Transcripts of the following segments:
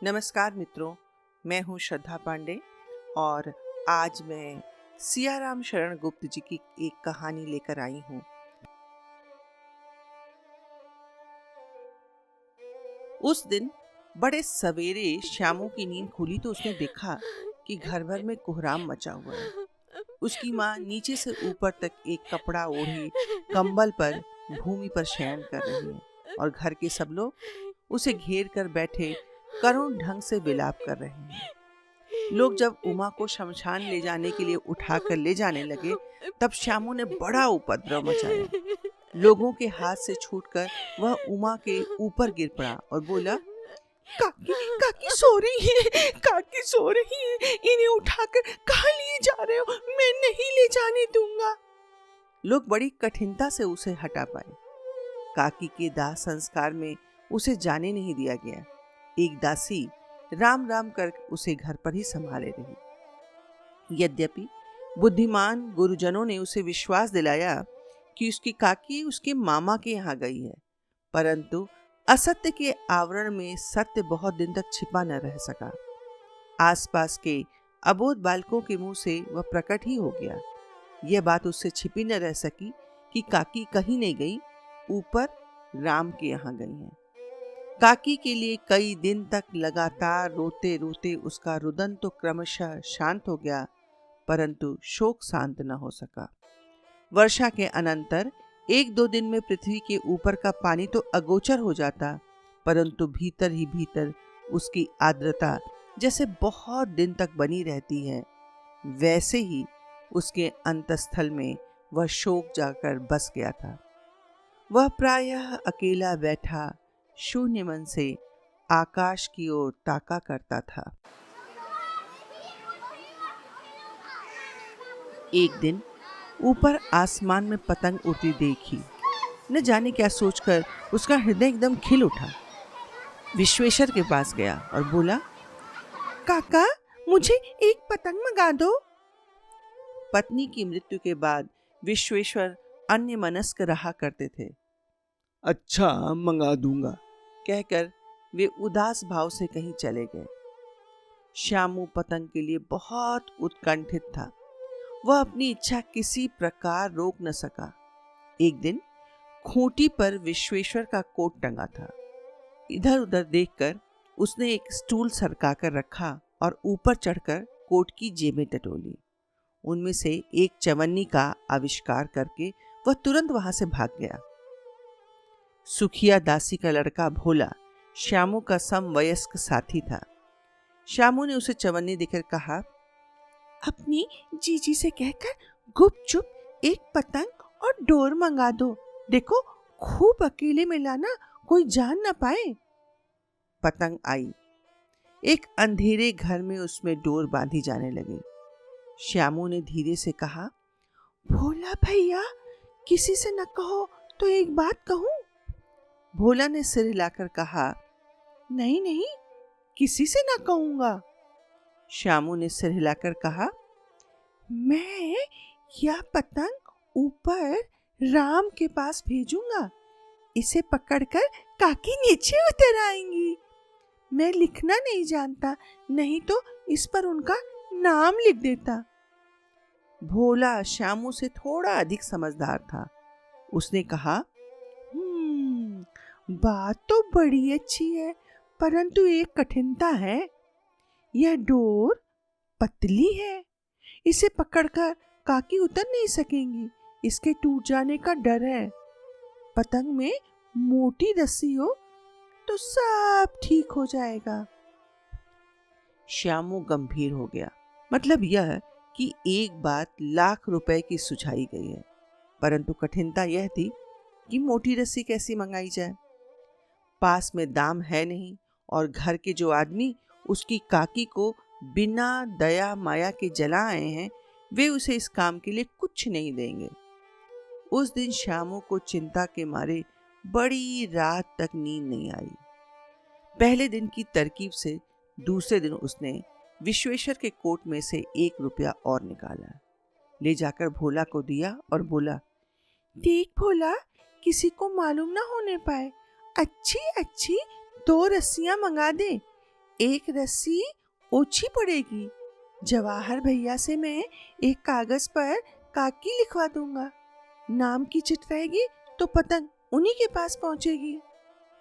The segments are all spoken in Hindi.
नमस्कार मित्रों, मैं हूँ श्रद्धा पांडे और आज मैं सियाराम शरण गुप्त जी की एक कहानी लेकर आई हूँ। उस दिन बड़े सवेरे श्यामू की नींद खुली तो उसने देखा कि घर भर में कोहराम मचा हुआ है। उसकी माँ नीचे से ऊपर तक एक कपड़ा ओढ़े कंबल पर भूमि पर शयन कर रही है और घर के सब लोग उसे घेर कर बैठे करुण ढंग से विलाप कर रहे हैं। लोग जब उमा को शमशान ले जाने के लिए उठाकर ले जाने लगे, तब श्यामू ने बड़ा उपद्रव मचाया। लोगों के हाथ से छूटकर वह उमा के ऊपर गिर पड़ा और बोला, काकी काकी सो रही है, काकी सो रही है, इन्हें उठाकर कहाँ लिए जा रहे हो? मैं नहीं ले जाने दूंगा। लोग बड़ी कठिनता से उसे हटा पाए। काकी के दाह संस्कार में उसे जाने नहीं दिया गया। एक दासी राम राम कर उसे घर पर ही संभाले रही। यद्यपि बुद्धिमान गुरुजनों ने उसे विश्वास दिलाया कि उसकी काकी उसके मामा के यहाँ गई है, परंतु असत्य के आवरण में सत्य बहुत दिन तक छिपा न रह सका। आसपास के अबोध बालकों के मुंह से वह प्रकट ही हो गया। यह बात उससे छिपी न रह सकी कि काकी कहीं नहीं गई, ऊपर राम के यहाँ गई हैं। काकी के लिए कई दिन तक लगातार रोते रोते उसका रुदन तो क्रमशः शांत हो गया, परंतु शोक शांत न हो सका। वर्षा के अनंतर एक दो दिन में पृथ्वी के ऊपर का पानी तो अगोचर हो जाता, परंतु भीतर ही भीतर उसकी आर्द्रता जैसे बहुत दिन तक बनी रहती है, वैसे ही उसके अंतस्थल में वह शोक जाकर बस गया था। वह प्रायः अकेला बैठा शून्य मन से आकाश की ओर ताका करता था। एक दिन ऊपर आसमान में पतंग उड़ती देखी। न जाने क्या सोचकर उसका हृदय एकदम खिल उठा। विश्वेश्वर के पास गया और बोला, काका मुझे एक पतंग मंगा दो। पत्नी की मृत्यु के बाद विश्वेश्वर अन्य मनस्क रहा करते थे। अच्छा, मंगा दूंगा कहकर वे उदास भाव से कहीं चले गए। श्यामू पतंग के लिए बहुत उत्कंठित था। वह अपनी इच्छा किसी प्रकार रोक न सका। एक दिन खूंटी पर विश्वेश्वर का कोट टंगा था। इधर उधर देखकर उसने एक स्टूल सरकाकर रखा और ऊपर चढ़कर कोट की जेबें टटोली। उनमें से एक चवन्नी का आविष्कार करके वह तुरंत वहां से भाग गया। सुखिया दासी का लड़का भोला श्यामू का समवयस्क साथी था। श्यामू ने उसे चवन्नी देकर कहा, अपनी जीजी से कहकर गुपचुप एक पतंग और डोर मंगा दो। देखो खूब अकेले में लाना, कोई जान ना पाए। पतंग आई। एक अंधेरे घर में उसमें डोर बांधी जाने लगी। श्यामू ने धीरे से कहा, भोला भैया किसी से न कहो तो एक बात कहूं। भोला ने सिर हिलाकर कहा, नहीं नहीं, किसी से ना कहूंगा। श्यामू ने सिर हिलाकर कहा, मैं यह पतंग ऊपर राम के पास भेजूंगा। इसे पकड़कर काकी नीचे उतर आएंगी। मैं लिखना नहीं जानता, नहीं तो इस पर उनका नाम लिख देता। भोला श्यामू से थोड़ा अधिक समझदार था। उसने कहा, बात तो बड़ी अच्छी है, परंतु एक कठिनता है। यह डोर पतली है, इसे पकड़कर काकी उतर नहीं सकेंगी। इसके टूट जाने का डर है। पतंग में मोटी रस्सी हो तो सब ठीक हो जाएगा। श्यामू गंभीर हो गया। मतलब यह कि एक बात लाख रुपए की सुझाई गई है, परंतु कठिनता यह थी कि मोटी रस्सी कैसी मंगाई जाए। पास में दाम है नहीं और घर के जो आदमी उसकी काकी को बिना दया माया के जला आए हैं, वे उसे इस काम के लिए कुछ नहीं देंगे। उस दिन श्यामू को चिंता के मारे बड़ी रात तक नींद नहीं आई। पहले दिन की तरकीब से दूसरे दिन उसने विश्वेश्वर के कोट में से 1 रुपया और निकाला, ले जाकर भोला को दिया और बोला, देख भोला, किसी को मालूम ना होने पाए, अच्छी अच्छी 2 रस्सियां मंगा दे। एक रस्सी ओछी पड़ेगी। जवाहर भैया से मैं एक कागज पर काकी लिखवा दूंगा। नाम की चिट रहेगी तो पतंग उन्हीं के पास पहुंचेगी।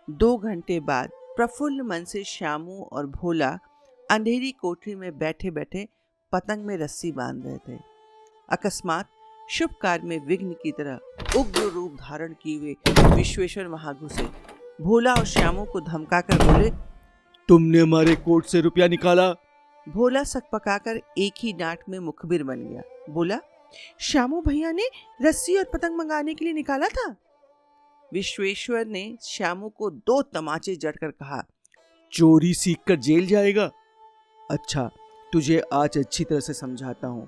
2 घंटे बाद प्रफुल्ल मन से श्यामू और भोला अंधेरी कोठरी में बैठे बैठे पतंग में रस्सी बांध रहे थे। अकस्मात शुभ कार्य में विघ्न की तरह उग्र रूप धारण किए हुए विश्वेश्वर वहां घुसे। भोला और श्यामू को धमकाकर बोले, तुमने हमारे कोट से रुपया निकाला। भोला सकपकाकर एक ही डांट में मुखबिर बन गया। बोला, श्यामू भैया ने रस्सी और पतंग मंगाने के लिए निकाला था। विश्वेश्वर ने श्यामू को 2 तमाचे जड़कर कहा, चोरी सीख कर जेल जाएगा। अच्छा, तुझे आज अच्छी तरह से समझाता हूँ।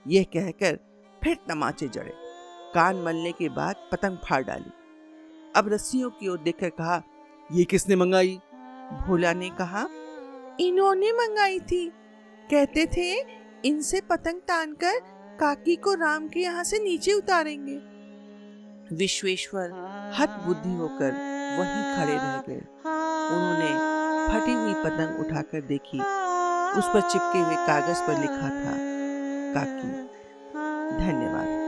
यह कहकर फिर तमाचे जड़े। कान मलने के बाद पतंग फाड़ डाली। अब रस्सियों की ओर देखकर कहा, ये किसने मंगाई? भोला ने कहा, इन्होंने मंगाई थी। कहते थे इनसे पतंग तानकर काकी को राम के यहाँ से नीचे उतारेंगे। विश्वेश्वर हत बुद्धि होकर वहीं खड़े रह गए। उन्होंने फटी हुई पतंग उठाकर देखी। उस पर चिपके हुए कागज पर लिखा था, काकी। धन्यवाद।